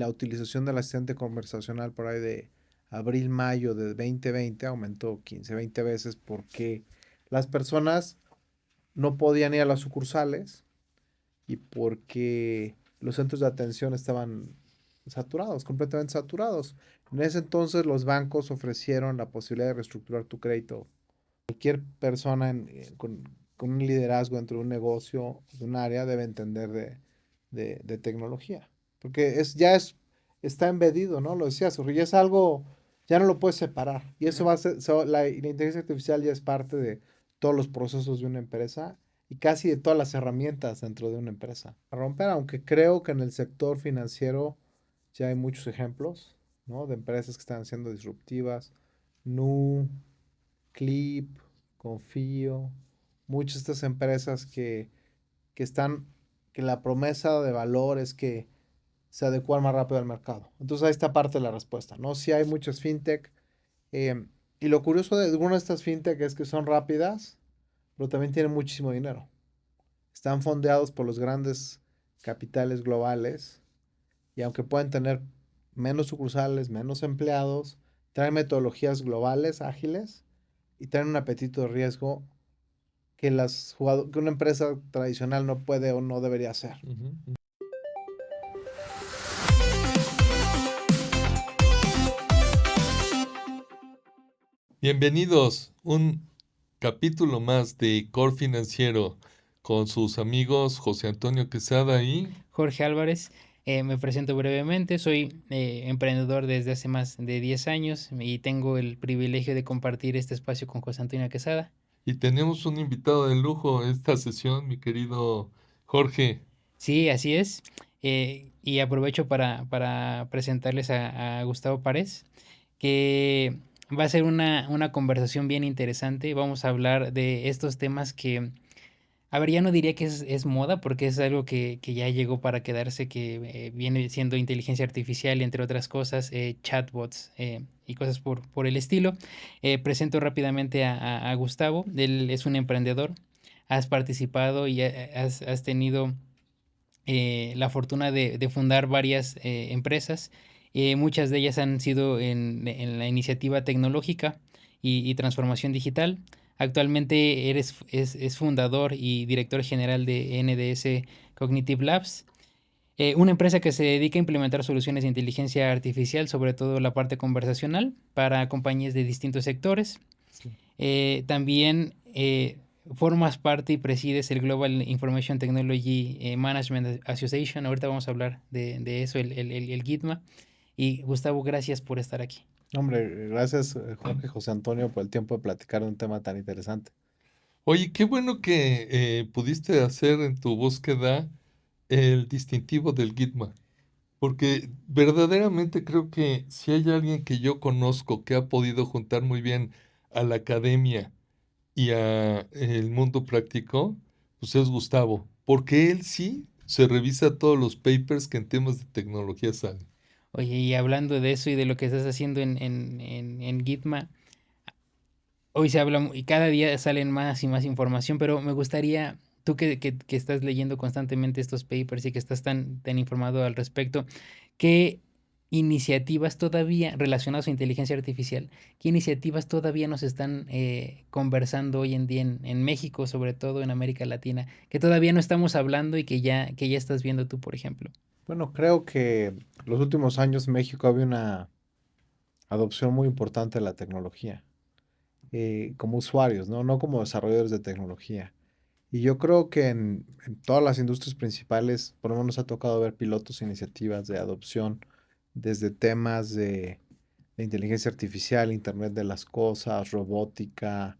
La utilización del asistente conversacional por ahí de abril, mayo de 2020 aumentó 15, 20 veces porque las personas no podían ir a las sucursales y porque los centros de atención estaban saturados, completamente saturados. En ese entonces los bancos ofrecieron la posibilidad de reestructurar tu crédito. Cualquier persona con un liderazgo dentro de un negocio, de un área, debe entender de tecnología. Porque está embedido, ¿no? Lo decías, Jorge, ya es algo, ya no lo puedes separar. Y eso va a ser, la inteligencia artificial ya es parte de todos los procesos de una empresa y casi de todas las herramientas dentro de una empresa. A romper, aunque creo que en el sector financiero ya hay muchos ejemplos, ¿no? De empresas que están siendo disruptivas. Nu, Clip, Confío, muchas de estas empresas que están, que la promesa de valor es que se adecuan más rápido al mercado. Entonces ahí está parte de la respuesta, ¿no? Sí hay muchas fintech, eh, y lo curioso de algunas de estas fintech es que son rápidas, pero también tienen muchísimo dinero. Están fondeados por los grandes capitales globales y aunque pueden tener menos sucursales, menos empleados, traen metodologías globales, ágiles y traen un apetito de riesgo que una empresa tradicional no puede o no debería hacer. Ujú. Bienvenidos, un capítulo más de Core Financiero con sus amigos José Antonio Quesada y Jorge Álvarez, me presento brevemente, soy emprendedor desde hace más de 10 años y tengo el privilegio de compartir este espacio con José Antonio Quesada. tenemos un invitado de lujo en esta sesión, mi querido Jorge. Sí, así es. Y aprovecho para presentarles a Gustavo Párez, que va a ser una conversación bien interesante. Vamos a hablar de estos temas que, a ver, ya no diría que es moda, porque es algo que ya llegó para quedarse, que viene siendo inteligencia artificial, entre otras cosas, chatbots y cosas por el estilo. Presento rápidamente a Gustavo. Él es un emprendedor. Has participado y has tenido la fortuna de fundar varias empresas. Muchas de ellas han sido en la iniciativa tecnológica y transformación digital. Actualmente es fundador y director general de NDS Cognitive Labs, una empresa que se dedica a implementar soluciones de inteligencia artificial, sobre todo la parte conversacional, para compañías de distintos sectores. Sí. También formas parte y presides el Global Information Technology Management Association. Ahorita vamos a hablar de eso, el GITMA. Y Gustavo, gracias por estar aquí. Hombre, gracias Jorge José Antonio por el tiempo de platicar de un tema tan interesante. Oye, qué bueno que pudiste hacer en tu búsqueda el distintivo del Gitma, porque verdaderamente creo que si hay alguien que yo conozco que ha podido juntar muy bien a la academia y a el mundo práctico, pues es Gustavo, porque él sí se revisa todos los papers que en temas de tecnología salen. Oye, y hablando de eso y de lo que estás haciendo en Gitma, hoy se habla y cada día salen más y más información, pero me gustaría, tú que estás leyendo constantemente estos papers y que estás tan informado al respecto, ¿qué iniciativas todavía relacionadas a inteligencia artificial, qué iniciativas todavía nos están conversando hoy en día en México, sobre todo en América Latina, que todavía no estamos hablando y que ya estás viendo tú, por ejemplo? Bueno, creo que los últimos años en México había una adopción muy importante de la tecnología, como usuarios, ¿no? No como desarrolladores de tecnología. Y yo creo que en todas las industrias principales, por lo menos nos ha tocado ver pilotos e iniciativas de adopción desde temas de inteligencia artificial, Internet de las cosas, robótica.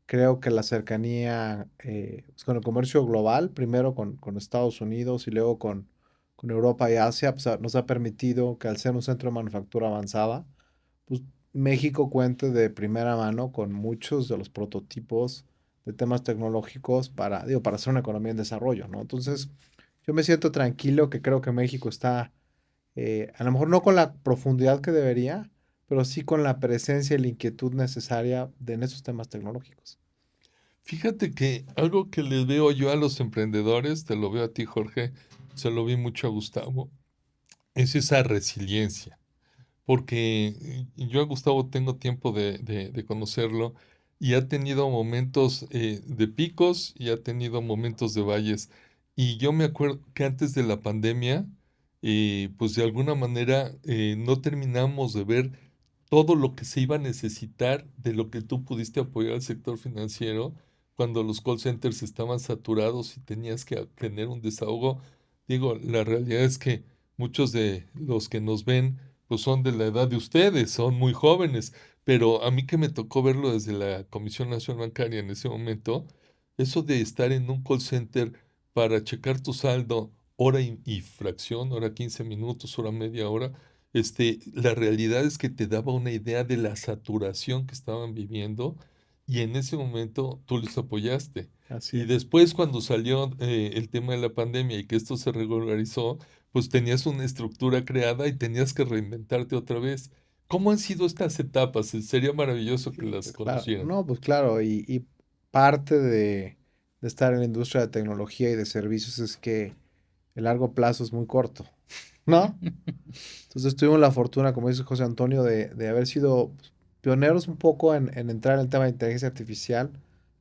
Creo que la cercanía pues, con el comercio global, primero con Estados Unidos y luego con Europa y Asia, pues, nos ha permitido que al ser un centro de manufactura avanzada, pues México cuente de primera mano con muchos de los prototipos de temas tecnológicos para, digo, para ser una economía en desarrollo, ¿no? Entonces, yo me siento tranquilo que creo que México está, a lo mejor no con la profundidad que debería, pero sí con la presencia y la inquietud necesaria en esos temas tecnológicos. Fíjate que algo que les veo yo a los emprendedores, te lo veo a ti, Jorge, se lo vi mucho a Gustavo, es esa resiliencia. Porque yo a Gustavo tengo tiempo de conocerlo y ha tenido momentos de picos y ha tenido momentos de valles. Y yo me acuerdo que antes de la pandemia, pues de alguna manera no terminamos de ver todo lo que se iba a necesitar de lo que tú pudiste apoyar al sector financiero cuando los call centers estaban saturados y tenías que tener un desahogo. Digo, la realidad es que muchos de los que nos ven pues son de la edad de ustedes, son muy jóvenes, pero a mí que me tocó verlo desde la Comisión Nacional Bancaria en ese momento, eso de estar en un call center para checar tu saldo, hora y fracción, hora 15 minutos, hora media hora, la realidad es que te daba una idea de la saturación que estaban viviendo y en ese momento tú les apoyaste. Así Y es. después cuando salió el tema de la pandemia y que esto se regularizó, pues tenías una estructura creada y tenías que reinventarte otra vez. ¿Cómo han sido estas etapas? Sería maravilloso que Sí, las claro, conocieran. no, pues claro, y parte de estar en la industria de tecnología y de servicios es que el largo plazo es muy corto, ¿no? Entonces tuvimos la fortuna, como dice José Antonio, de haber sido pues, pioneros un poco en entrar en el tema de inteligencia artificial.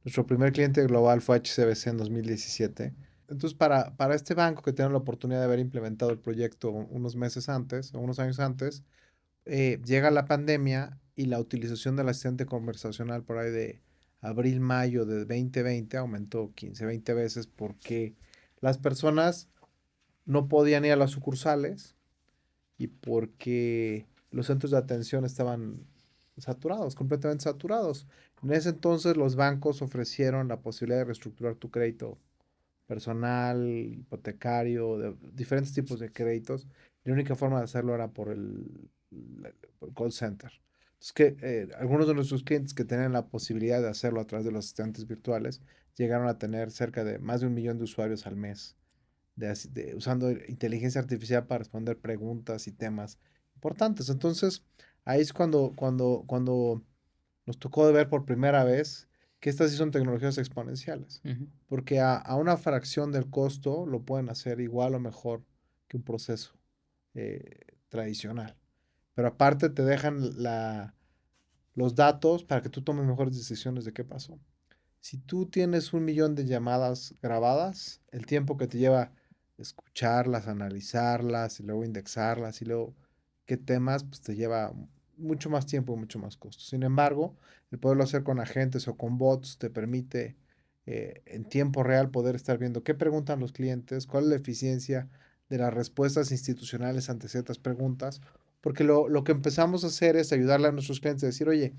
Nuestro primer cliente global fue HCBC en 2017. Entonces, para este banco que tiene la oportunidad de haber implementado el proyecto unos meses antes, o unos años antes, llega la pandemia y la utilización del asistente conversacional por ahí de abril, mayo de 2020 aumentó 15, 20 veces porque las personas no podían ir a las sucursales y porque los centros de atención estaban saturados, completamente saturados. En ese entonces los bancos ofrecieron la posibilidad de reestructurar tu crédito personal, hipotecario, de diferentes tipos de créditos. La única forma de hacerlo era por el call center. Entonces, algunos de nuestros clientes que tenían la posibilidad de hacerlo a través de los asistentes virtuales llegaron a tener cerca de más de 1 millón de usuarios al mes usando inteligencia artificial para responder preguntas y temas importantes. Entonces, ahí es cuando nos tocó de ver por primera vez que estas sí son tecnologías exponenciales, Ujú. porque a una fracción del costo lo pueden hacer igual o mejor que un proceso tradicional. Pero aparte te dejan los datos para que tú tomes mejores decisiones de qué pasó. Si tú tienes 1 millón de llamadas grabadas, el tiempo que te lleva escucharlas, analizarlas y luego indexarlas y luego qué temas, pues te lleva mucho más tiempo y mucho más costo. Sin embargo, el poderlo hacer con agentes o con bots te permite en tiempo real poder estar viendo qué preguntan los clientes, cuál es la eficiencia de las respuestas institucionales ante ciertas preguntas, porque lo que empezamos a hacer es ayudarle a nuestros clientes a decir, oye,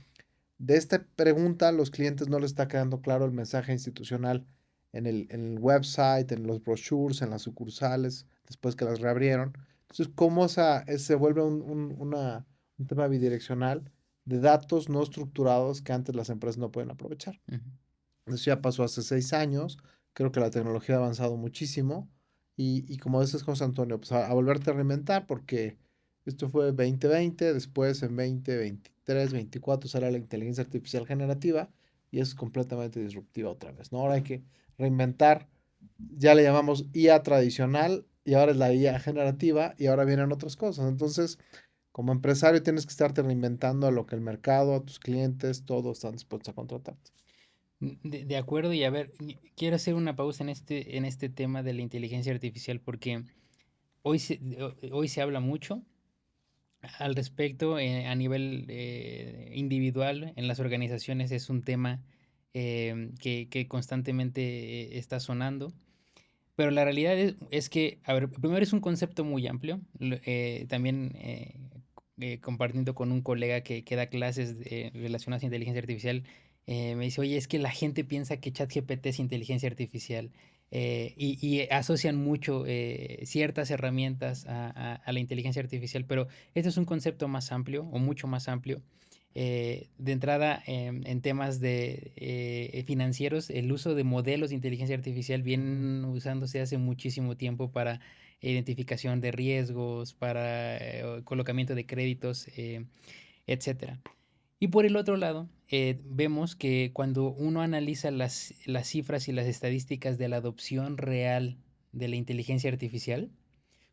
de esta pregunta, los clientes no les está quedando claro el mensaje institucional en el website, en los brochures, en las sucursales, después que las reabrieron. Entonces, ¿cómo se vuelve un tema bidireccional de datos no estructurados que antes las empresas no pueden aprovechar? Ujú. Eso ya pasó hace 6 años. Creo que la tecnología ha avanzado muchísimo. Y como dices, José Antonio, pues a volverte a reinventar porque esto fue 2020, después en 2023, 24 sale la inteligencia artificial generativa y es completamente disruptiva otra vez, ¿no? Ahora hay que reinventar, ya le llamamos IA tradicional y ahora es la IA generativa y ahora vienen otras cosas. Entonces, como empresario tienes que estarte reinventando a lo que el mercado, a tus clientes, todos están dispuestos a contratarte. De acuerdo, y a ver, quiero hacer una pausa en este tema de la inteligencia artificial porque hoy se habla mucho al respecto a nivel individual en las organizaciones. Es un tema que constantemente está sonando, pero la realidad es que, a ver, primero es un concepto muy amplio. También compartiendo con un colega que da clases relacionadas a inteligencia artificial, me dice, oye, es que la gente piensa que ChatGPT es inteligencia artificial, y asocian mucho ciertas herramientas a la inteligencia artificial, pero este es un concepto más amplio o mucho más amplio. De entrada, en temas de financieros, el uso de modelos de inteligencia artificial vienen usándose hace muchísimo tiempo para identificación de riesgos, para colocamiento de créditos, etcétera. Y por el otro lado, vemos que cuando uno analiza las cifras y las estadísticas de la adopción real de la inteligencia artificial,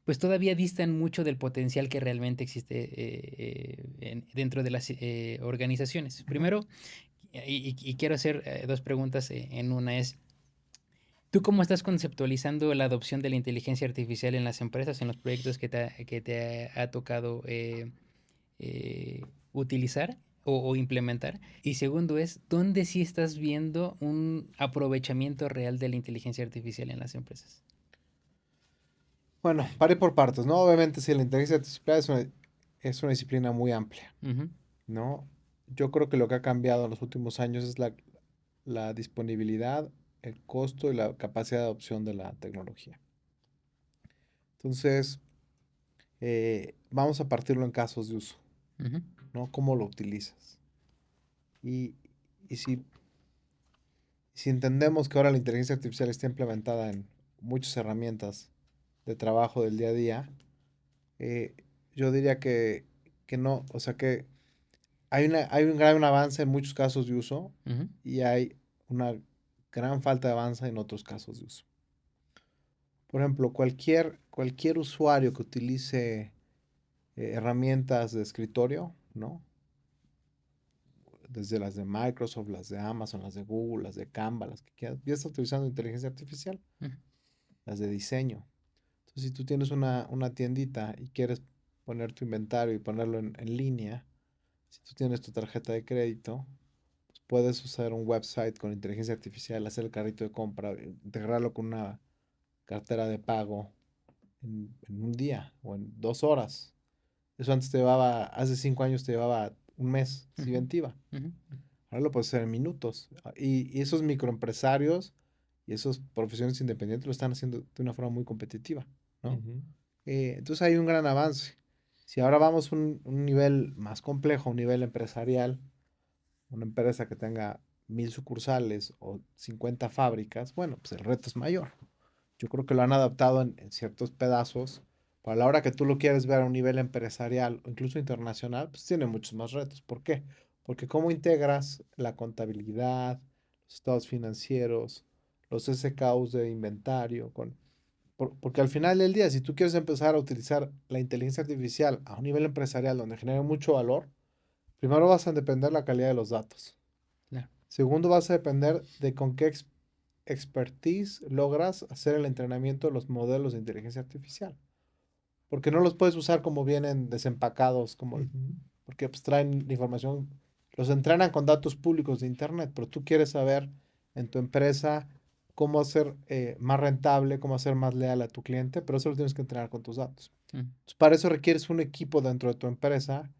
pues todavía distan mucho del potencial que realmente existe dentro de las organizaciones. Primero, y quiero hacer dos preguntas en una es, ¿tú cómo estás conceptualizando la adopción de la inteligencia artificial en las empresas, en los proyectos que te ha tocado eh, utilizar o implementar? Y segundo es, ¿dónde sí estás viendo un aprovechamiento real de la inteligencia artificial en las empresas? Bueno, paré por partes, ¿no? Obviamente, sí, la inteligencia artificial es una disciplina muy amplia, Ujú, ¿no? Yo creo que lo que ha cambiado en los últimos años es la disponibilidad, el costo y la capacidad de adopción de la tecnología. Entonces, vamos a partirlo en casos de uso, ujú, ¿no? ¿Cómo lo utilizas? Y, y si entendemos que ahora la inteligencia artificial está implementada en muchas herramientas de trabajo del día a día, eh, yo diría que no, o sea que hay un gran avance en muchos casos de uso ujú, y hay una gran falta de avance en otros casos de uso. Por ejemplo, cualquier usuario que utilice herramientas de escritorio, ¿no? Desde las de Microsoft, las de Amazon, las de Google, las de Canva, las que quieras, ya está utilizando inteligencia artificial, ujú, las de diseño. Entonces, si tú tienes una tiendita y quieres poner tu inventario y ponerlo en línea, si tú tienes tu tarjeta de crédito, pues puedes usar un website con inteligencia artificial, hacer el carrito de compra, integrarlo con una cartera de pago en un día o en 2 horas. Eso antes te llevaba, hace 5 años te llevaba un mes, si ujú, bien te iba. ujú, Ahora lo puedes hacer en minutos. Y esos microempresarios y esos profesiones independientes lo están haciendo de una forma muy competitiva, ¿no? Ujú. Entonces hay un gran avance. Si ahora vamos a un nivel más complejo, un nivel empresarial, una empresa que tenga 1,000 sucursales o 50 fábricas, bueno, pues el reto es mayor. Yo creo que lo han adaptado en ciertos pedazos. Para la hora que tú lo quieres ver a un nivel empresarial o incluso internacional, pues tiene muchos más retos. ¿Por qué? Porque cómo integras la contabilidad, los estados financieros, los SKUs de inventario, porque al final del día, si tú quieres empezar a utilizar la inteligencia artificial a un nivel empresarial donde genere mucho valor, primero vas a depender de la calidad de los datos. claro, Segundo, vas a depender de con qué expertise logras hacer el entrenamiento de los modelos de inteligencia artificial. Porque no los puedes usar como vienen desempacados, Ujú. porque pues, traen la información, los entrenan con datos públicos de Internet, pero tú quieres saber en tu empresa cómo hacer más rentable, cómo hacer más leal a tu cliente, pero eso lo tienes que entrenar con tus datos. ujú, Entonces, para eso requieres un equipo dentro de tu empresa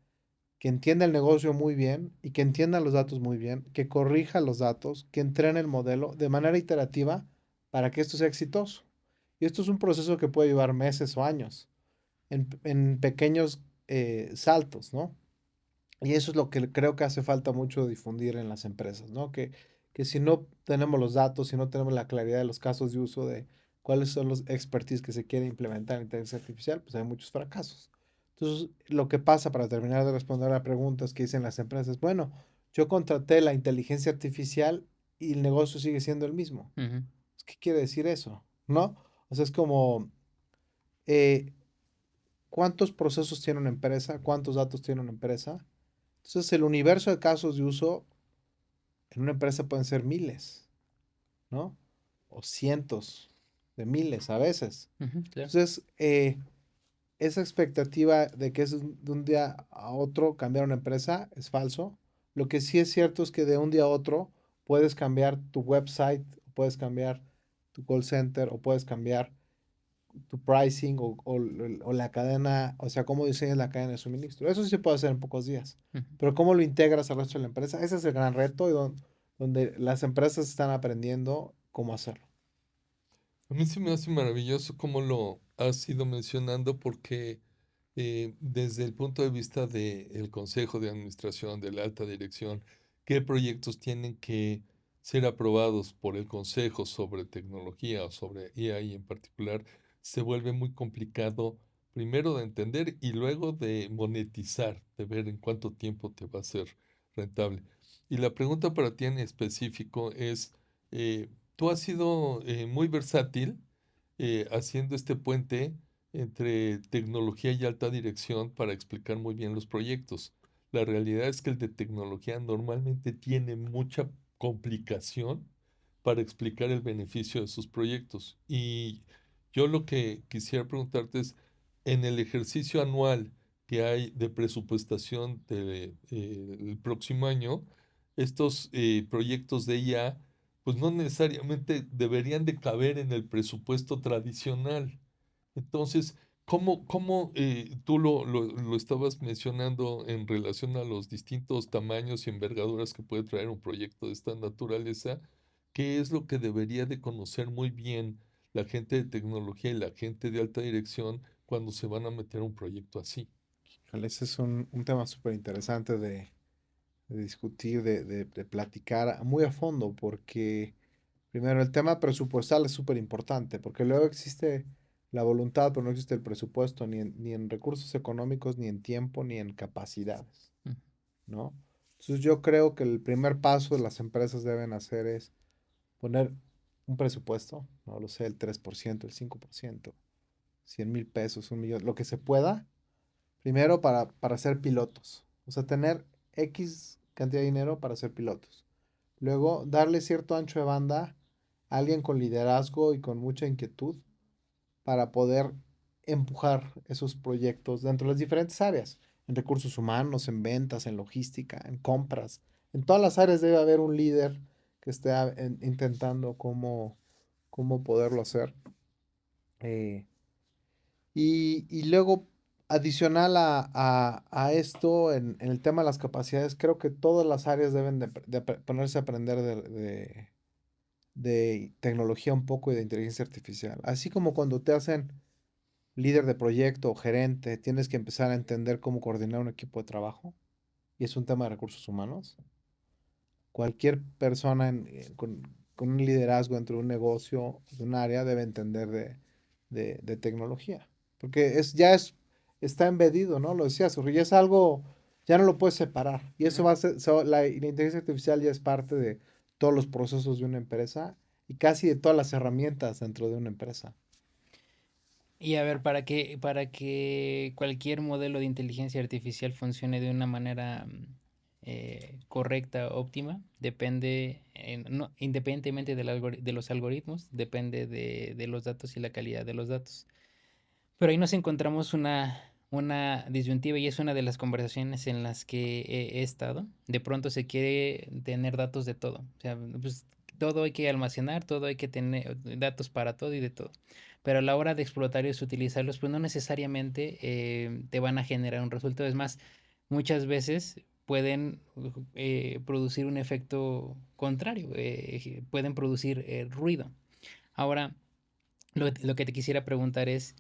que entienda el negocio muy bien y que entienda los datos muy bien, que corrija los datos, que entrene el modelo de manera iterativa para que esto sea exitoso. Y esto es un proceso que puede llevar meses o años, en pequeños saltos, ¿no? Y eso es lo que creo que hace falta mucho difundir en las empresas, ¿no? Que si no tenemos los datos, si no tenemos la claridad de los casos de uso de cuáles son los expertise que se quiere implementar en inteligencia artificial, pues hay muchos fracasos. Entonces, lo que pasa para terminar de responder a preguntas que dicen las empresas, bueno, yo contraté la inteligencia artificial y el negocio sigue siendo el mismo. ujú, ¿Qué quiere decir eso? ¿No? O sea, es como, eh, ¿cuántos procesos tiene una empresa? ¿Cuántos datos tiene una empresa? Entonces, el universo de casos de uso en una empresa pueden ser miles, ¿no? O cientos de miles a veces. ujú, claro. Entonces, esa expectativa de que es de un día a otro cambiar una empresa es falso. Lo que sí es cierto es que de un día a otro puedes cambiar tu website, puedes cambiar tu call center o puedes cambiar tu pricing o la cadena, o sea, cómo diseñas la cadena de suministro. Eso sí se puede hacer en pocos días. Ujú. Pero cómo lo integras al resto de la empresa, ese es el gran reto y donde las empresas están aprendiendo cómo hacerlo. A mí se me hace maravilloso cómo lo has ido mencionando porque desde el punto de vista del Consejo de Administración, de la alta dirección, qué proyectos tienen que ser aprobados por el Consejo sobre tecnología o sobre AI en particular, se vuelve muy complicado primero de entender y luego de monetizar, de ver en cuánto tiempo te va a ser rentable. Y la pregunta para ti en específico es, tú has sido muy versátil haciendo este puente entre tecnología y alta dirección para explicar muy bien los proyectos. La realidad es que el de tecnología normalmente tiene mucha complicación para explicar el beneficio de sus proyectos. Y yo lo que quisiera preguntarte es, en el ejercicio anual que hay de presupuestación el próximo año, estos proyectos de IA, pues no necesariamente deberían de caber en el presupuesto tradicional. Entonces, ¿cómo tú lo estabas mencionando en relación a los distintos tamaños y envergaduras que puede traer un proyecto de esta naturaleza? ¿Qué es lo que debería de conocer muy bien la gente de tecnología y la gente de alta dirección cuando se van a meter a un proyecto así? Híjole, ese es un tema súper interesante de discutir, de platicar muy a fondo, porque primero el tema presupuestal es súper importante, porque luego existe la voluntad, pero no existe el presupuesto, ni en recursos económicos, ni en tiempo, ni en capacidades, Ujú. ¿no? Entonces yo creo que el primer paso de las empresas deben hacer es poner un presupuesto, no lo sé, el 3%, el 5%, 100,000 pesos, 1 millón, lo que se pueda, primero para ser pilotos. O sea, tener X cantidad de dinero para ser pilotos. Luego, darle cierto ancho de banda a alguien con liderazgo y con mucha inquietud para poder empujar esos proyectos dentro de las diferentes áreas, en recursos humanos, en ventas, en logística, en compras. En todas las áreas debe haber un líder que esté intentando cómo poderlo hacer. Eh, y luego, adicional a esto, en el tema de las capacidades, creo que todas las áreas deben de ponerse a aprender de tecnología un poco y de inteligencia artificial. Así como cuando te hacen líder de proyecto o gerente, tienes que empezar a entender cómo coordinar un equipo de trabajo, y es un tema de recursos humanos. Cualquier persona con un liderazgo dentro de un negocio, de un área, debe entender de tecnología. Porque está embedido, ¿no? Lo decías, Jorge, ya es algo, ya no lo puedes separar. Y eso va a ser, la inteligencia artificial ya es parte de todos los procesos de una empresa y casi de todas las herramientas dentro de una empresa. Y a ver, para que cualquier modelo de inteligencia artificial funcione de una manera correcta, óptima, depende, no, independientemente de los algoritmos, depende de los datos y la calidad de los datos. Pero ahí nos encontramos una disyuntiva y es una de las conversaciones en las que he estado. De pronto se quiere tener datos de todo. O sea, pues todo hay que almacenar, todo hay que tener datos para todo y de todo. Pero a la hora de explotarlos, utilizarlos, pues no necesariamente te van a generar un resultado. Es más, muchas veces pueden producir un efecto contrario, pueden producir ruido. Ahora, lo que te quisiera preguntar es,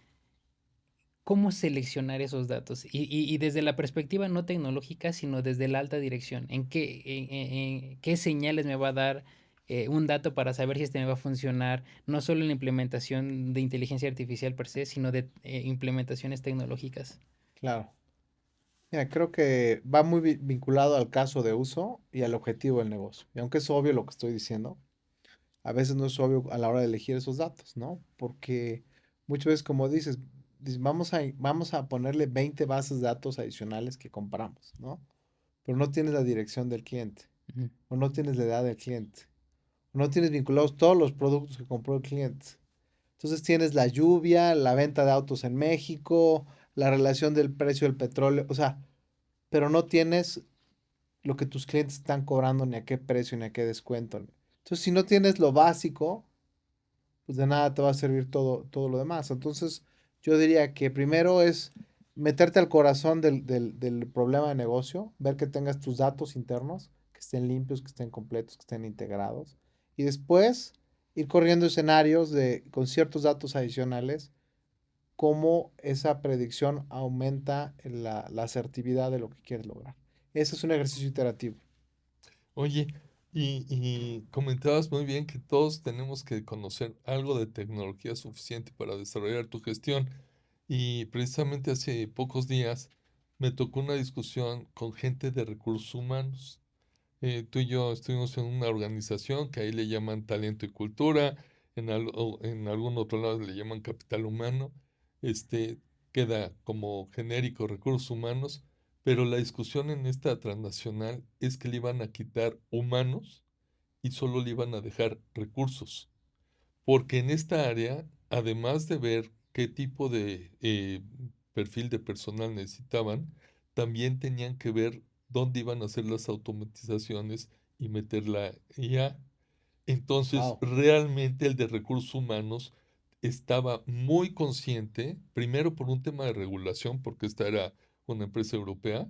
¿cómo seleccionar esos datos? Y desde la perspectiva no tecnológica, sino desde la alta dirección. ¿En qué señales me va a dar un dato para saber si este me va a funcionar? No solo en la implementación de inteligencia artificial per se, sino de implementaciones tecnológicas. Claro. Mira, creo que va muy vinculado al caso de uso y al objetivo del negocio. Y aunque es obvio lo que estoy diciendo, a veces no es obvio a la hora de elegir esos datos, ¿no? Porque muchas veces, como dices, vamos a ponerle 20 bases de datos adicionales que compramos, ¿no? Pero no tienes la dirección del cliente, Ujú. o no tienes la edad del cliente, o no tienes vinculados todos los productos que compró el cliente. Entonces tienes la lluvia, la venta de autos en México, la relación del precio del petróleo, o sea, pero no tienes lo que tus clientes están cobrando, ni a qué precio, ni a qué descuento. Entonces, si no tienes lo básico, pues de nada te va a servir todo lo demás. Entonces, yo diría que primero es meterte al corazón del problema de negocio, ver que tengas tus datos internos, que estén limpios, que estén completos, que estén integrados. Y después ir corriendo escenarios con ciertos datos adicionales, cómo esa predicción aumenta la asertividad de lo que quieres lograr. Ese es un ejercicio iterativo. Oye, y comentabas muy bien que todos tenemos que conocer algo de tecnología suficiente para desarrollar tu gestión. Y precisamente hace pocos días me tocó una discusión con gente de recursos humanos. Tú y yo estuvimos en una organización que ahí le llaman talento y cultura, en algún otro lado le llaman capital humano. este, queda como genérico recursos humanos, pero la discusión en esta transnacional es que le iban a quitar humanos y solo le iban a dejar recursos. Porque en esta área, además de ver qué tipo de perfil de personal necesitaban, también tenían que ver dónde iban a hacer las automatizaciones y meter la IA. Entonces, Wow, realmente el de recursos humanos estaba muy consciente, primero por un tema de regulación, porque esta era una empresa europea,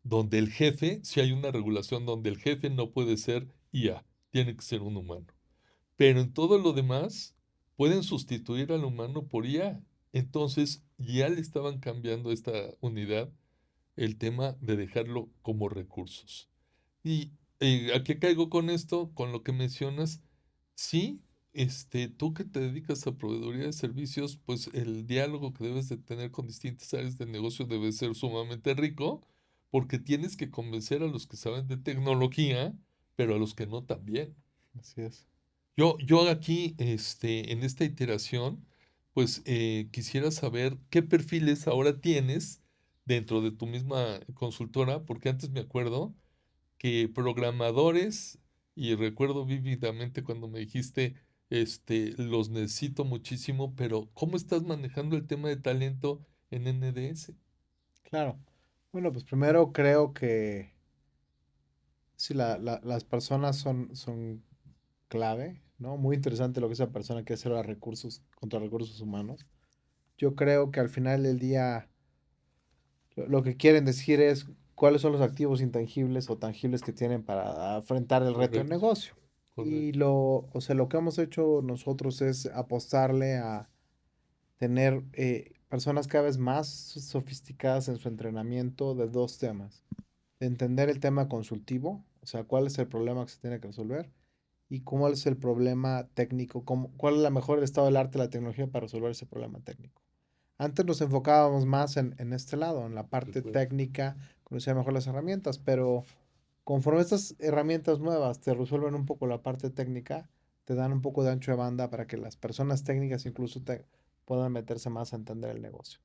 donde el jefe, si hay una regulación donde el jefe no puede ser IA, tiene que ser un humano. Pero en todo lo demás, pueden sustituir al humano por IA. Entonces, ya le estaban cambiando a esta unidad el tema de dejarlo como recursos. ¿Y a qué caigo con esto? Con lo que mencionas, sí, tú que te dedicas a proveeduría de servicios, pues el diálogo que debes de tener con distintas áreas de negocio debe ser sumamente rico, porque tienes que convencer a los que saben de tecnología, pero a los que no también. así es. Yo aquí, en esta iteración, pues quisiera saber qué perfiles ahora tienes dentro de tu misma consultora, porque antes me acuerdo que programadores, y recuerdo vívidamente cuando me dijiste, los necesito muchísimo, pero ¿cómo estás manejando el tema de talento en NDS? Claro. Bueno, pues primero creo que sí, las personas son clave, ¿no? Muy interesante lo que esa persona quiere hacer a recursos, contra recursos humanos. Yo creo que al final del día lo que quieren decir es cuáles son los activos intangibles o tangibles que tienen para afrontar el reto del Correcto, negocio. Y correcto. o sea, lo que hemos hecho nosotros es apostarle a tener personas cada vez más sofisticadas en su entrenamiento de dos temas. De entender el tema consultivo, o sea, cuál es el problema que se tiene que resolver y cómo es el problema técnico, cuál es la mejor estado del arte de la tecnología para resolver ese problema técnico. Antes nos enfocábamos más en este lado, en la De parte acuerdo. técnica, conocer mejor las herramientas, pero conforme estas herramientas nuevas te resuelven un poco la parte técnica, te dan un poco de ancho de banda para que las personas técnicas incluso puedan meterse más a entender el negocio.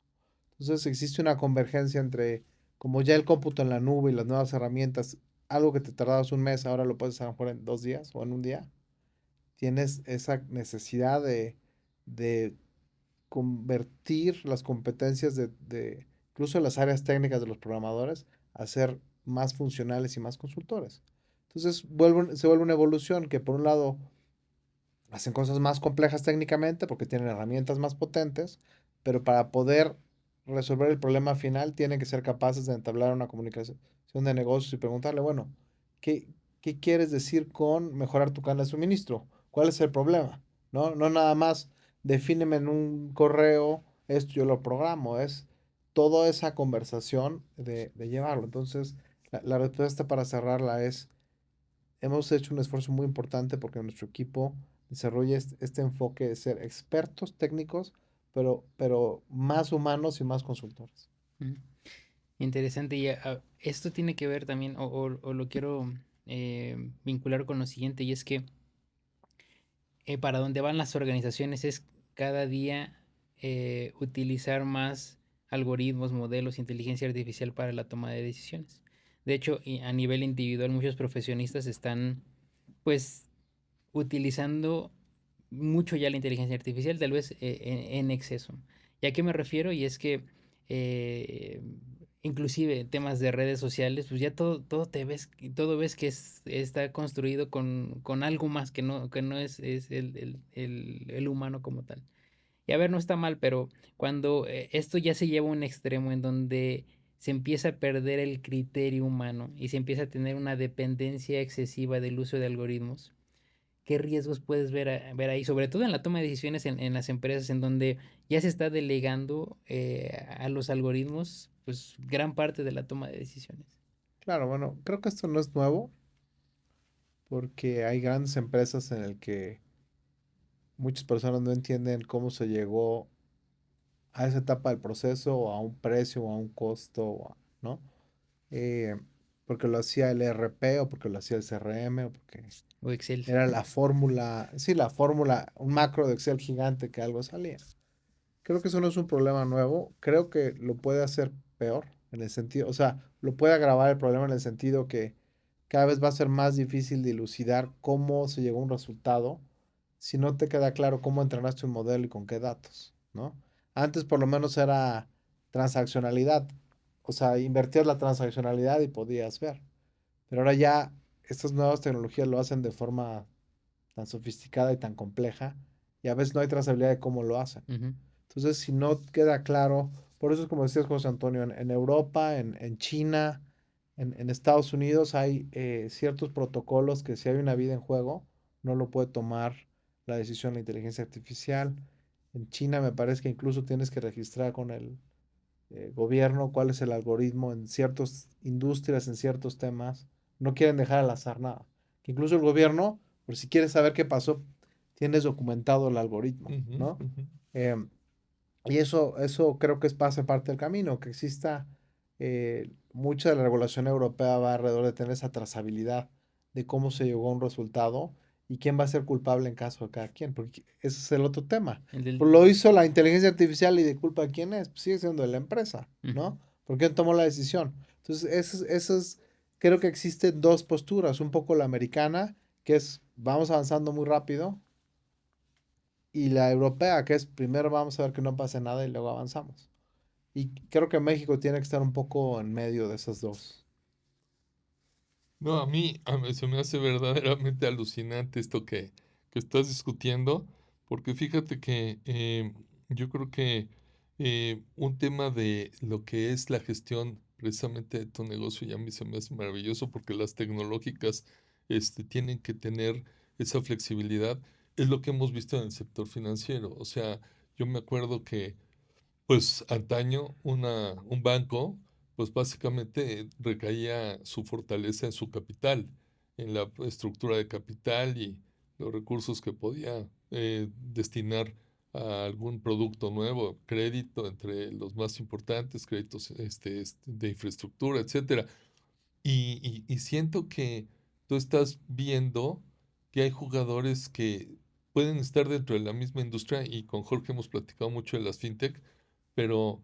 Entonces existe una convergencia entre, como ya el cómputo en la nube y las nuevas herramientas, algo que te tardabas un mes, ahora lo puedes hacer a lo mejor en 2 días o en un día. Tienes esa necesidad de convertir las competencias incluso las áreas técnicas de los programadores a ser más funcionales y más consultores. Entonces se vuelve una evolución que por un lado hacen cosas más complejas técnicamente porque tienen herramientas más potentes, pero para poder resolver el problema final tienen que ser capaces de entablar una comunicación de negocios y preguntarle, bueno, ¿qué, qué quieres decir con mejorar tu cadena de suministro? ¿Cuál es el problema? No nada más defíneme en un correo, esto yo lo programo, es toda esa conversación de llevarlo. Entonces, la respuesta para cerrarla es hemos hecho un esfuerzo muy importante porque nuestro equipo desarrolla este enfoque de ser expertos técnicos, pero más humanos y más consultores. Mm, interesante. Y esto tiene que ver también, o lo quiero vincular con lo siguiente, y es que para donde van las organizaciones es cada día utilizar más algoritmos, modelos, inteligencia artificial para la toma de decisiones. De hecho, a nivel individual, muchos profesionistas están, pues, utilizando mucho ya la inteligencia artificial, tal vez en exceso. ¿Y a qué me refiero? Y es que eh, inclusive temas de redes sociales, pues ya todo ves que está construido con algo más que no es el humano como tal. Y a ver, no está mal, pero cuando esto ya se lleva a un extremo en donde se empieza a perder el criterio humano y se empieza a tener una dependencia excesiva del uso de algoritmos, ¿qué riesgos puedes ver ahí? Sobre todo en la toma de decisiones en las empresas en donde ya se está delegando a los algoritmos, pues gran parte de la toma de decisiones. Claro, bueno, creo que esto no es nuevo porque hay grandes empresas en el que muchas personas no entienden cómo se llegó a esa etapa del proceso o a un precio o a un costo, ¿no? Eh, porque lo hacía el ERP o porque lo hacía el CRM o porque O Excel. era la fórmula, sí, la fórmula, un macro de Excel gigante que algo salía. creo que eso no es un problema nuevo. Creo que lo puede hacer peor en el sentido, o sea, lo puede agravar el problema en el sentido que cada vez va a ser más difícil dilucidar cómo se llegó a un resultado si no te queda claro cómo entrenaste un modelo y con qué datos, ¿no? Antes por lo menos era transaccionalidad, o sea, invertías la transaccionalidad y podías ver. Pero ahora ya estas nuevas tecnologías lo hacen de forma tan sofisticada y tan compleja y a veces no hay trazabilidad de cómo lo hacen. Ujú. Entonces, si no queda claro, por eso es como decías, José Antonio, en Europa, en China, en Estados Unidos hay ciertos protocolos que si hay una vida en juego, no lo puede tomar la decisión la inteligencia artificial. En China me parece que incluso tienes que registrar con el gobierno cuál es el algoritmo en ciertas industrias, en ciertos temas. No quieren dejar al azar nada. Que incluso el gobierno, por si quieres saber qué pasó, tienes documentado el algoritmo, Ujú, ¿no? ujú. Em, y eso creo que es pase parte del camino, que exista mucha de la regulación europea va alrededor de tener esa trazabilidad de cómo se llegó a un resultado y quién va a ser culpable en caso de cada quien, porque ese es el otro tema. El del... Pues lo hizo la inteligencia artificial y de culpa a quién es, pues sigue siendo de la empresa, Ujú. ¿no? ¿Por quién tomó la decisión? Entonces, creo que existen dos posturas, un poco la americana, que es vamos avanzando muy rápido, y la europea, que es primero vamos a ver que no pase nada y luego avanzamos. Y creo que México tiene que estar un poco en medio de esas dos. No, a mí se me hace verdaderamente alucinante esto que estás discutiendo, porque fíjate que yo creo que un tema de lo que es la gestión precisamente de tu negocio, y a mí se me hace maravilloso porque las tecnológicas tienen que tener esa flexibilidad, es lo que hemos visto en el sector financiero. O sea, yo me acuerdo que pues antaño un banco, pues básicamente recaía su fortaleza en su capital, en la estructura de capital y los recursos que podía destinar a algún producto nuevo, crédito entre los más importantes, créditos de infraestructura, etcétera. Y siento que tú estás viendo que hay jugadores que pueden estar dentro de la misma industria y con Jorge hemos platicado mucho de las fintech, pero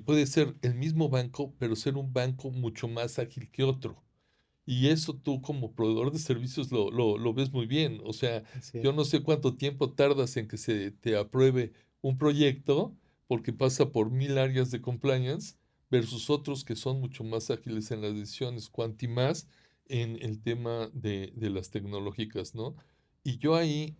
puede ser el mismo banco, pero ser un banco mucho más ágil que otro. Y eso tú como proveedor de servicios lo ves muy bien. O sea, Así yo es. no sé cuánto tiempo tardas en que se te apruebe un proyecto porque pasa por 1000 áreas de compliance versus otros que son mucho más ágiles en las decisiones, cuanti más en el tema de las tecnológicas, ¿no? Y yo ahí,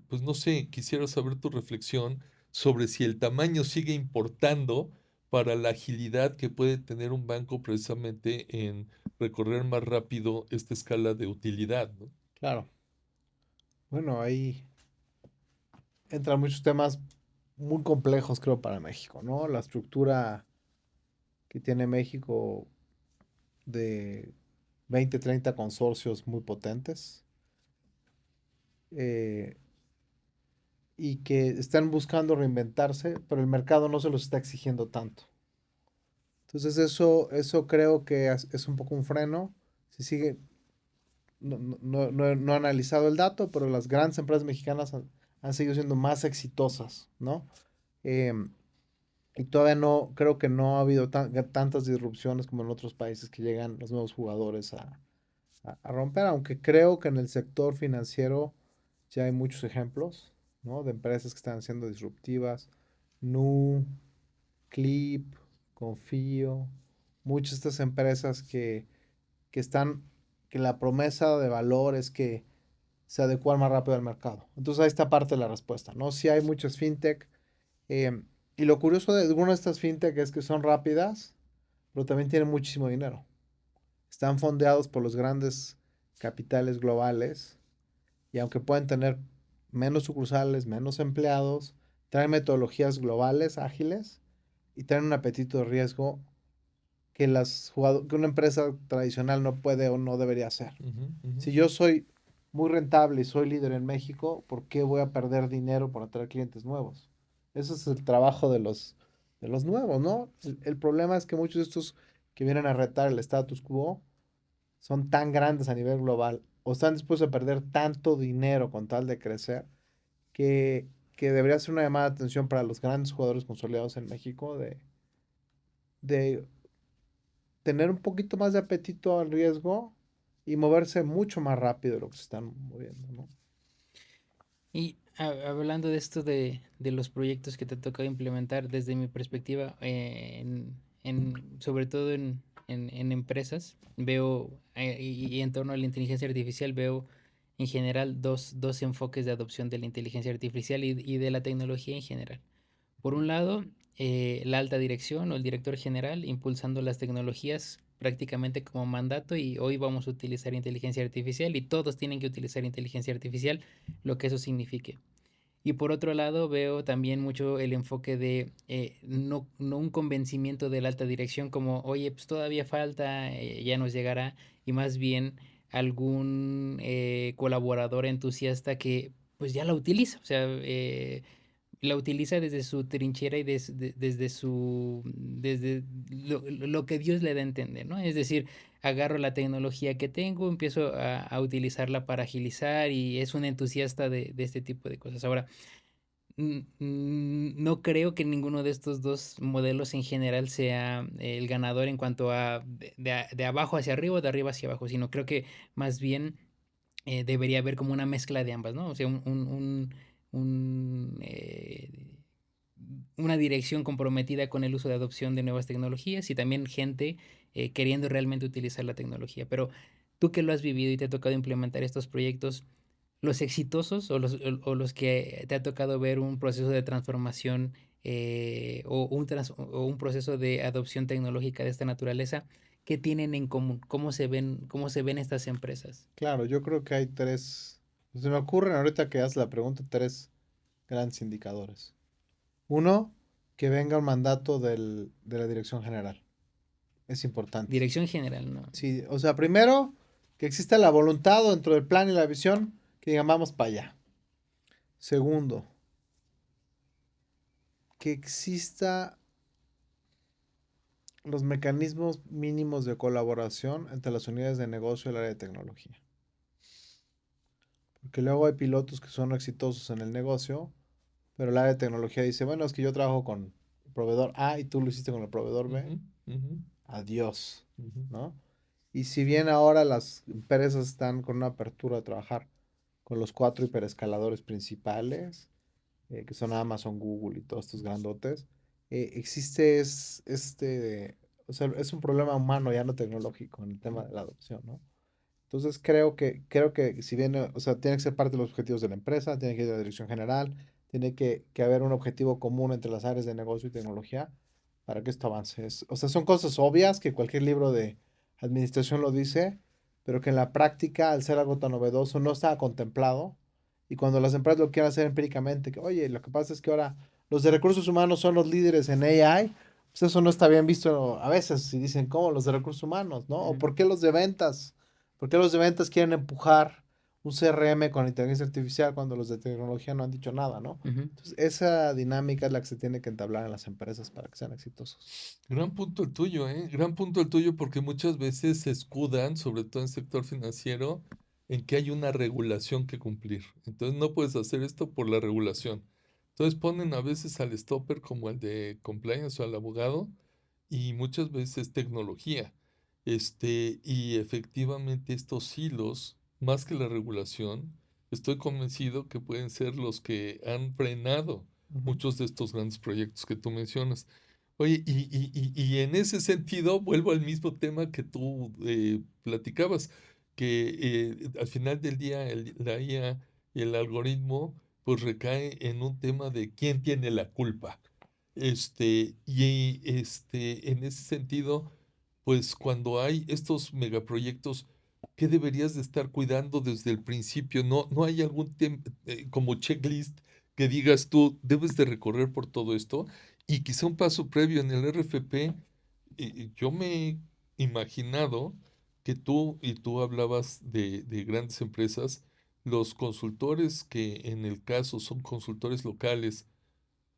pues no sé, quisiera saber tu reflexión sobre si el tamaño sigue importando para la agilidad que puede tener un banco precisamente en recorrer más rápido esta escala de utilidad, ¿no? Claro. Bueno, ahí entran muchos temas muy complejos, creo, para México, ¿no? La estructura que tiene México de 20, 30 consorcios muy potentes eh, y que están buscando reinventarse, pero el mercado no se los está exigiendo tanto. Entonces eso creo que es un poco un freno. Si sigue, no he analizado el dato, pero las grandes empresas mexicanas han seguido siendo más exitosas, ¿no? Em, y todavía no, creo que no ha habido tantas disrupciones como en otros países que llegan los nuevos jugadores a romper, aunque creo que en el sector financiero ya hay muchos ejemplos, ¿no? De empresas que están siendo disruptivas. Nu, Clip, Confío, muchas de estas empresas que están, que la promesa de valor es que se adecuan más rápido al mercado. Entonces ahí está parte de la respuesta, ¿no? Sí hay muchas fintech. eh, y lo curioso de algunas de estas fintech es que son rápidas, pero también tienen muchísimo dinero. Están fondeados por los grandes capitales globales y aunque pueden tener menos sucursales, menos empleados, traen metodologías globales, ágiles y traen un apetito de riesgo que una empresa tradicional no puede o no debería hacer. Ujú, ujú. Si yo soy muy rentable y soy líder en México, ¿por qué voy a perder dinero por atraer clientes nuevos? Ese es el trabajo de los nuevos, ¿no? El problema es que muchos de estos que vienen a retar el status quo son tan grandes a nivel global o están dispuestos a perder tanto dinero con tal de crecer que que debería ser una llamada de atención para los grandes jugadores consolidados en México de tener un poquito más de apetito al riesgo y moverse mucho más rápido de lo que se están moviendo, ¿no? Y hablando de esto de los proyectos que te ha tocado implementar, desde mi perspectiva, sobre todo en empresas, veo, y en torno a la inteligencia artificial, veo en general dos enfoques de adopción de la inteligencia artificial y de la tecnología en general. Por un lado, la alta dirección o el director general impulsando las tecnologías prácticamente como mandato, y hoy vamos a utilizar inteligencia artificial y todos tienen que utilizar inteligencia artificial, lo que eso signifique. Y por otro lado, veo también mucho el enfoque de no un convencimiento de la alta dirección como, oye, pues todavía falta, ya nos llegará, y más bien algún colaborador entusiasta que pues ya la utiliza, o sea, la utiliza desde su trinchera y desde lo que Dios le da a entender, ¿no? Es decir, agarro la tecnología que tengo, empiezo a utilizarla para agilizar, y es un entusiasta de este tipo de cosas. Ahora, no creo que ninguno de estos dos modelos en general sea el ganador en cuanto a de abajo hacia arriba o de arriba hacia abajo, sino creo que más bien debería haber como una mezcla de ambas, ¿no? O sea, un, una dirección comprometida con el uso de adopción de nuevas tecnologías y también gente queriendo realmente utilizar la tecnología. Pero tú que lo has vivido y te ha tocado implementar estos proyectos, los exitosos o los que te ha tocado ver un proceso de transformación o un proceso de adopción tecnológica de esta naturaleza, ¿qué tienen en común? Cómo se ven estas empresas? Claro, yo creo que hay tres, se me ocurren ahorita que haces la pregunta, tres grandes indicadores. Uno, que venga un mandato de la dirección general. Es importante. Dirección general, ¿no? Sí, o sea, primero, que exista la voluntad dentro del plan y la visión, que digan, vamos para allá. Segundo, que exista los mecanismos mínimos de colaboración entre las unidades de negocio y el área de tecnología. Porque luego hay pilotos que son exitosos en el negocio, pero el área de tecnología dice, bueno, es que yo trabajo con el proveedor A y tú lo hiciste con el proveedor B. Adiós, ¿no? Y si bien ahora las empresas están con una apertura a trabajar con los 4 hiperescaladores principales, que son Amazon, Google y todos estos grandotes, existe o sea, es un problema humano, ya no tecnológico, en el tema de la adopción, ¿no? Entonces creo que si bien, o sea, tiene que ser parte de los objetivos de la empresa, tiene que ir de la dirección general, tiene que haber un objetivo común entre las áreas de negocio y tecnología para que esto avance. O sea, son cosas obvias que cualquier libro de administración lo dice, pero que en la práctica, al ser algo tan novedoso, no estaba contemplado. Y cuando las empresas lo quieren hacer empíricamente, que, oye, lo que pasa es que ahora los de recursos humanos son los líderes en AI, pues eso no está bien visto a veces. Si dicen, ¿cómo los de recursos humanos, no? ¿O por qué los de ventas? ¿Por qué los de ventas quieren empujar un CRM con inteligencia artificial cuando los de tecnología no han dicho nada, ¿no? Ujú. Entonces, esa dinámica es la que se tiene que entablar en las empresas para que sean exitosos. Gran punto el tuyo, ¿eh? Gran punto el tuyo porque muchas veces se escudan, sobre todo en el sector financiero, en que hay una regulación que cumplir. Entonces no puedes hacer esto por la regulación. Entonces ponen a veces al stopper como el de compliance o al abogado y muchas veces tecnología. Y efectivamente estos hilos, más que la regulación, estoy convencido que pueden ser los que han frenado Ujú. muchos de estos grandes proyectos que tú mencionas. Oye, y en ese sentido vuelvo al mismo tema que tú platicabas, que al final del día la IA y el algoritmo pues recae en un tema de quién tiene la culpa. En ese sentido, pues cuando hay estos megaproyectos, ¿qué deberías de estar cuidando desde el principio? ¿No hay algún como checklist que digas tú, debes de recorrer por todo esto? Y quizá un paso previo en el RFP, yo me he imaginado que tú hablabas de grandes empresas, los consultores que en el caso son consultores locales,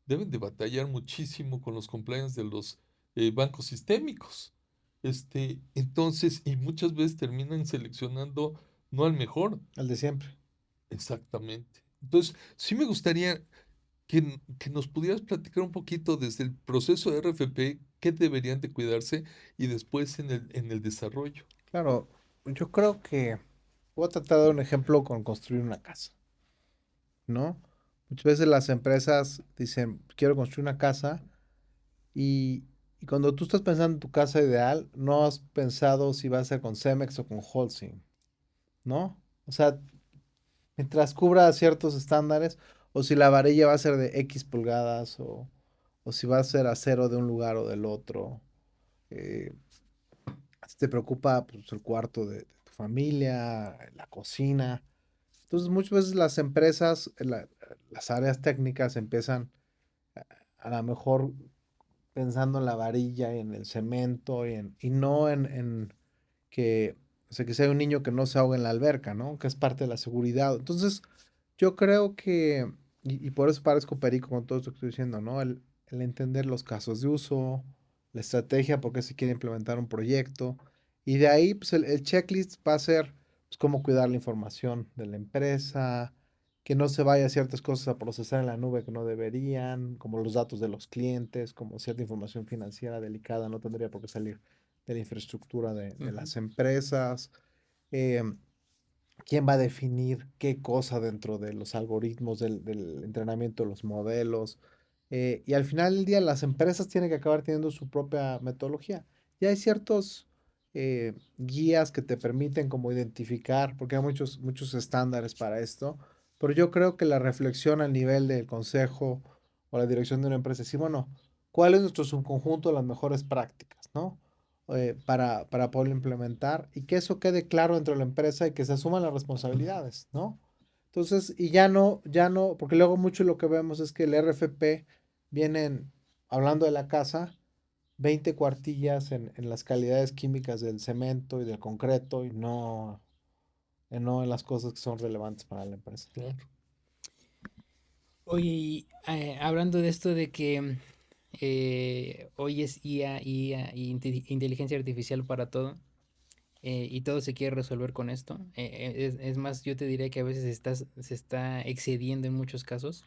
deben de batallar muchísimo con los compliance de los bancos sistémicos. Entonces, y muchas veces terminan seleccionando no al mejor, El de siempre. exactamente. Entonces, sí me gustaría, que nos pudieras platicar un poquito desde el proceso de RFP, qué deberían de cuidarse y después en el desarrollo. Claro, yo creo que voy a tratar de dar un ejemplo con construir una casa, ¿no? Muchas veces las empresas dicen, quiero construir una casa y cuando tú estás pensando en tu casa ideal, no has pensado si va a ser con Cemex o con Holcim, ¿no? O sea, mientras cubra ciertos estándares, o si la varilla va a ser de X pulgadas, o si va a ser acero de un lugar o del otro. eh, si te preocupa pues, el cuarto de tu familia, la cocina. Entonces, muchas veces las empresas, las áreas técnicas empiezan a, a lo mejor pensando en la varilla y en el cemento y no en que, o sea, que sea un niño que no se ahogue en la alberca, ¿no? Que es parte de la seguridad. Entonces, yo creo que, y por eso parezco perico con todo esto que estoy diciendo, ¿no? El entender los casos de uso, la estrategia, por qué se quiere implementar un proyecto, y de ahí, pues el checklist va a ser, pues, cómo cuidar la información de la empresa, que no se vaya ciertas cosas a procesar en la nube que no deberían, como los datos de los clientes, como cierta información financiera delicada, no tendría por qué salir de la infraestructura de Ujú. las empresas. eh, ¿Quién va a definir qué cosa dentro de los algoritmos del entrenamiento de los modelos? Y al final del día las empresas tienen que acabar teniendo su propia metodología. Ya hay ciertos guías que te permiten como identificar, porque hay muchos estándares para esto, pero yo creo que la reflexión al nivel del consejo o la dirección de una empresa es decir, bueno, ¿cuál es nuestro subconjunto de las mejores prácticas, ¿no? Para poderlo implementar y que eso quede claro dentro de la empresa y que se asuman las responsabilidades, ¿no? Entonces, y ya no, porque luego mucho lo que vemos es que el RFP vienen, hablando de la casa, 20 cuartillas en las calidades químicas del cemento y del concreto y no en las cosas que son relevantes para la empresa. Claro. Oye, y hablando de esto de que hoy es IA y inteligencia artificial para todo, y todo se quiere resolver con esto. Es más, yo te diría que a veces se está excediendo en muchos casos.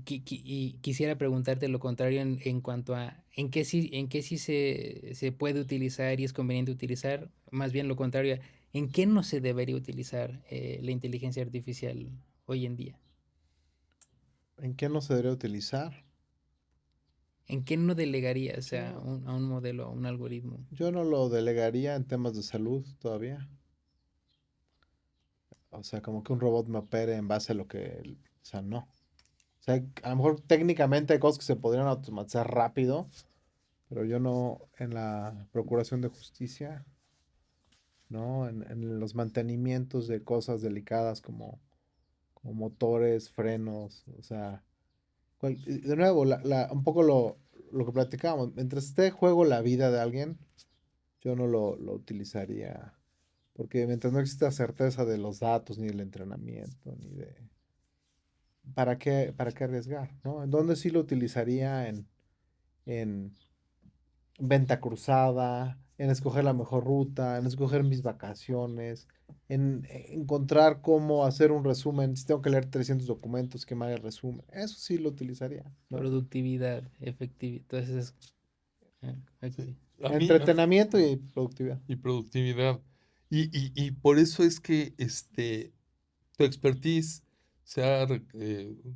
Y quisiera preguntarte lo contrario en cuanto a en qué sí se puede utilizar y es conveniente utilizar, más bien lo contrario, en qué no se debería utilizar la inteligencia artificial hoy en día, ¿En qué no se debería utilizar? en qué no delegarías Yo, a un modelo, a un algoritmo. yo no lo delegaría en temas de salud todavía. O sea, como que un robot me opere en base a lo que, o sea, no. O sea, a lo mejor técnicamente hay cosas que se podrían automatizar rápido, pero yo no en la procuración de justicia, ¿no? En los mantenimientos de cosas delicadas como motores, frenos, o sea, y de nuevo, un poco lo que platicábamos, mientras esté en juego la vida de alguien, yo no lo utilizaría, porque mientras no exista certeza de los datos, ni del entrenamiento, ni de... ¿Para qué arriesgar, ¿no? ¿En dónde sí lo utilizaría? En venta cruzada, en escoger la mejor ruta, en escoger mis vacaciones, en encontrar cómo hacer un resumen. Si tengo que leer 300 documentos, que me haga el resumen. Eso sí lo utilizaría, ¿no? Productividad, efectividad, entonces, ok. Sí. A mí, Entretenimiento y productividad. y productividad. Y por eso es que tu expertise se ha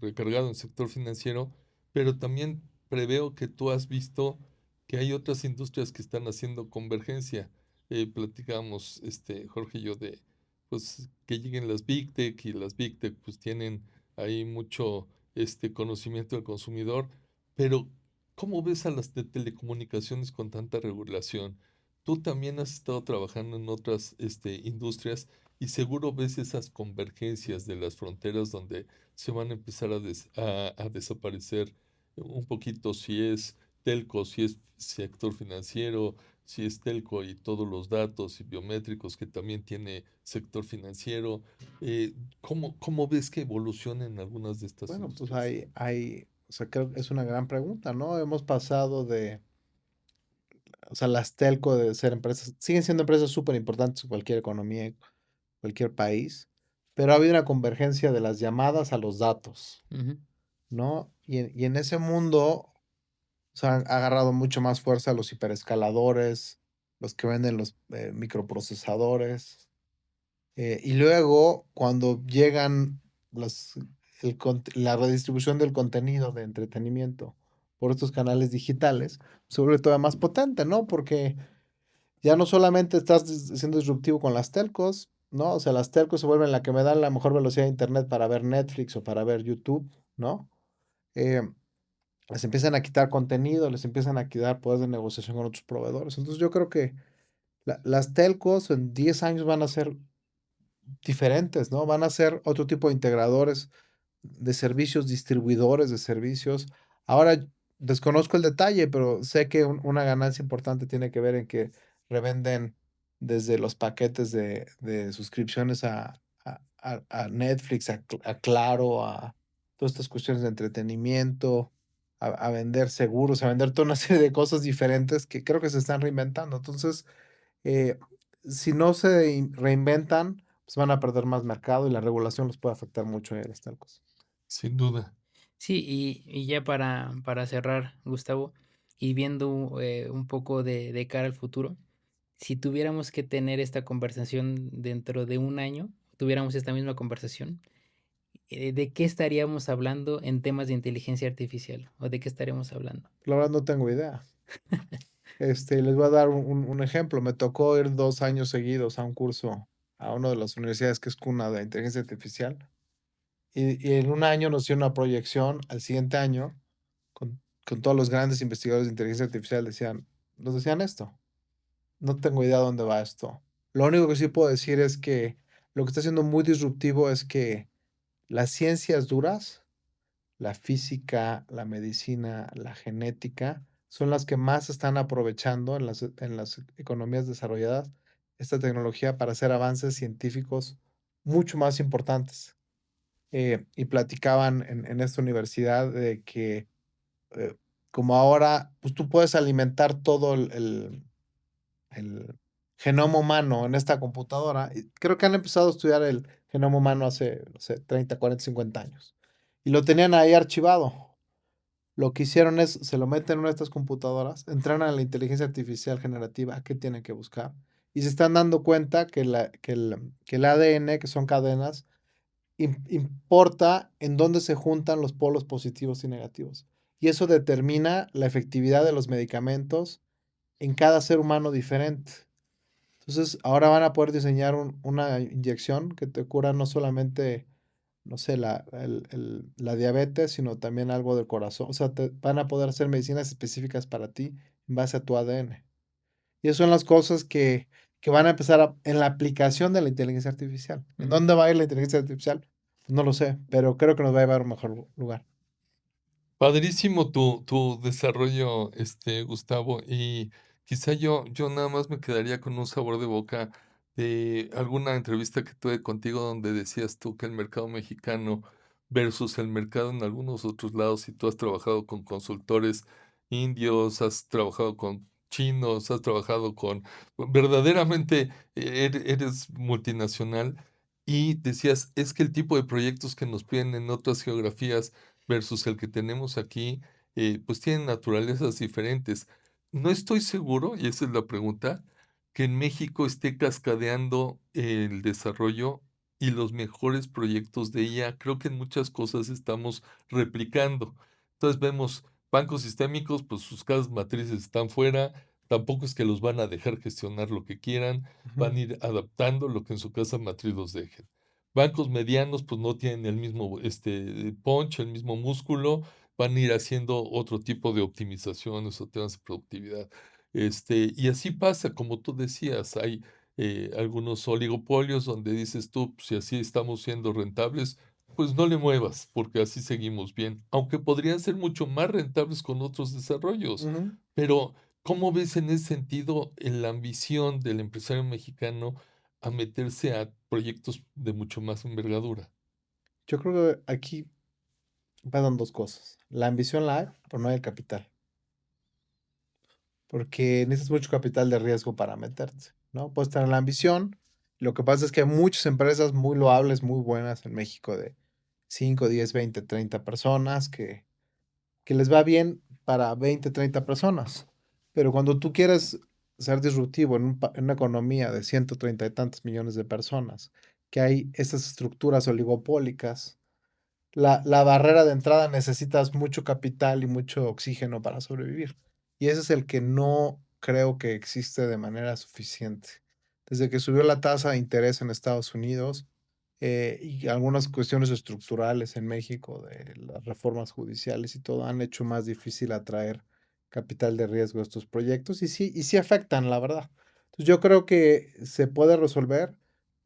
recargado en el sector financiero, pero también preveo que tú has visto que hay otras industrias que están haciendo convergencia. Platicamos, Jorge y yo, de pues, que lleguen las Big Tech y las Big Tech pues tienen ahí mucho conocimiento del consumidor, pero ¿cómo ves a las de telecomunicaciones con tanta regulación? Tú también has estado trabajando en otras industrias y seguro ves esas convergencias de las fronteras donde se van a empezar a desaparecer un poquito si es telco, si es sector financiero, si es telco y todos los datos y biométricos que también tiene sector financiero. ¿Cómo ves que evolucionen algunas de estas Bueno, pues industrias? o sea, creo que es una gran pregunta, ¿no? Hemos pasado o sea, las telco de ser empresas, siguen siendo empresas súper importantes en cualquier economía, cualquier país, pero ha habido una convergencia de las llamadas a los datos. Ujú. ¿no? Y en ese mundo, o sea, han agarrado mucho más fuerza los hiperescaladores, los que venden los microprocesadores. Y luego, cuando llegan las, la redistribución del contenido de entretenimiento por estos canales digitales, se vuelve todavía más potente, ¿no? Porque ya no solamente estás siendo disruptivo con las telcos, ¿no? O sea, las telcos se vuelven la que me dan la mejor velocidad de internet para ver Netflix o para ver YouTube, ¿no? Eh, Les empiezan a quitar contenido, les empiezan a quitar poder de negociación con otros proveedores. Entonces yo creo que las telcos en 10 años van a ser diferentes, ¿no? Van a ser otro tipo de integradores de servicios, distribuidores de servicios. Ahora desconozco el detalle, pero sé que una ganancia importante tiene que ver en que revenden desde los paquetes de suscripciones a Netflix, a Claro, a todas estas cuestiones de entretenimiento, a vender seguros, a vender toda una serie de cosas diferentes que creo que se están reinventando. Entonces, eh, si no se reinventan, pues van a perder más mercado y la regulación los puede afectar mucho a las telcos. Sin duda. Sí, y ya para cerrar, Gustavo, y viendo un poco de cara al futuro, si tuviéramos que tener esta conversación dentro de un año, tuviéramos esta misma conversación, ¿de qué estaríamos hablando en temas de inteligencia artificial? ¿O de qué estaríamos hablando? La verdad no tengo idea. Les voy a dar un ejemplo. Me tocó ir 2 años seguidos a un curso a una de las universidades que es cuna de inteligencia artificial. Y en un año nos hicieron una proyección al siguiente año con todos los grandes investigadores de inteligencia artificial. Nos decían esto. No tengo idea dónde va esto. Lo único que sí puedo decir es que lo que está siendo muy disruptivo es que las ciencias duras, la física, la medicina, la genética, son las que más están aprovechando en las economías desarrolladas esta tecnología para hacer avances científicos mucho más importantes. Y platicaban en esta universidad de que eh, como ahora, pues tú puedes alimentar todo el genoma humano en esta computadora. Y creo que han empezado a estudiar el genoma humano hace, no sé, 30, 40, 50 años. Y lo tenían ahí archivado. Lo que hicieron es, se lo meten en una de estas computadoras, entran a la inteligencia artificial generativa, ¿qué tienen que buscar? Y se están dando cuenta que el ADN, que son cadenas, importa en dónde se juntan los polos positivos y negativos. Y eso determina la efectividad de los medicamentos en cada ser humano diferente. Entonces, ahora van a poder diseñar una inyección que te cura no solamente, no sé, la diabetes, sino también algo del corazón. O sea, van a poder hacer medicinas específicas para ti en base a tu ADN. Y esas son las cosas que van a empezar en la aplicación de la inteligencia artificial. ¿En dónde va a ir la inteligencia artificial? Pues no lo sé, pero creo que nos va a llevar a un mejor lugar. Padrísimo tu desarrollo, Gustavo, y quizá yo nada más me quedaría con un sabor de boca de alguna entrevista que tuve contigo donde decías tú que el mercado mexicano versus el mercado en algunos otros lados, y tú has trabajado con consultores indios, has trabajado con chinos, has trabajado con, verdaderamente eres multinacional, y decías, es que el tipo de proyectos que nos piden en otras geografías versus el que tenemos aquí, pues tienen naturalezas diferentes. No estoy seguro, y esa es la pregunta, que en México esté cascadeando el desarrollo y los mejores proyectos de IA. Creo que en muchas cosas estamos replicando. Entonces vemos bancos sistémicos, pues sus casas matrices están fuera, tampoco es que los van a dejar gestionar lo que quieran, van a ir adaptando lo que en su casa matriz los dejen. Bancos medianos pues no tienen el mismo punch, el mismo músculo, van a ir haciendo otro tipo de optimizaciones o temas de productividad. Y así pasa, como tú decías, hay algunos oligopolios donde dices tú, pues, si así estamos siendo rentables, pues no le muevas, porque así seguimos bien, aunque podrían ser mucho más rentables con otros desarrollos. Ujú. Pero, ¿cómo ves en ese sentido la ambición del empresario mexicano a meterse a proyectos de mucho más envergadura? Yo creo que aquí pasan dos cosas. La ambición la hay, pero no hay el capital. Porque necesitas mucho capital de riesgo para meterte, ¿no? Puedes tener la ambición. Lo que pasa es que hay muchas empresas muy loables, muy buenas en México 5, 10, 20, 30 personas que les va bien para 20, 30 personas. Pero cuando tú quieres ser disruptivo en una economía de 130 y tantos millones de personas, que hay estas estructuras oligopólicas, la barrera de entrada necesitas mucho capital y mucho oxígeno para sobrevivir. Y ese es el que no creo que existe de manera suficiente. Desde que subió la tasa de interés en Estados Unidos, y algunas cuestiones estructurales en México de las reformas judiciales y todo han hecho más difícil atraer capital de riesgo a estos proyectos y sí afectan, la verdad. Entonces yo creo que se puede resolver,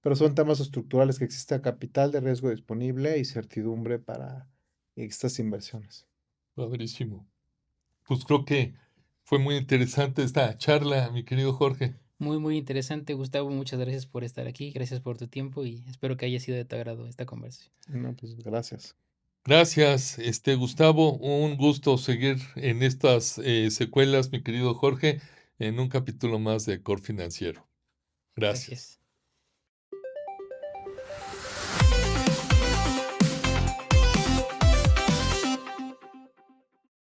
pero son temas estructurales que exista capital de riesgo disponible y certidumbre para estas inversiones. Padrísimo. Pues creo que fue muy interesante esta charla, mi querido Jorge. Muy, muy interesante, Gustavo. Muchas gracias por estar aquí. Gracias por tu tiempo y espero que haya sido de tu agrado esta conversación. No, pues gracias. Gracias, Gustavo. Un gusto seguir en estas secuelas, mi querido Jorge, en un capítulo más de Core Financiero. Gracias. Gracias.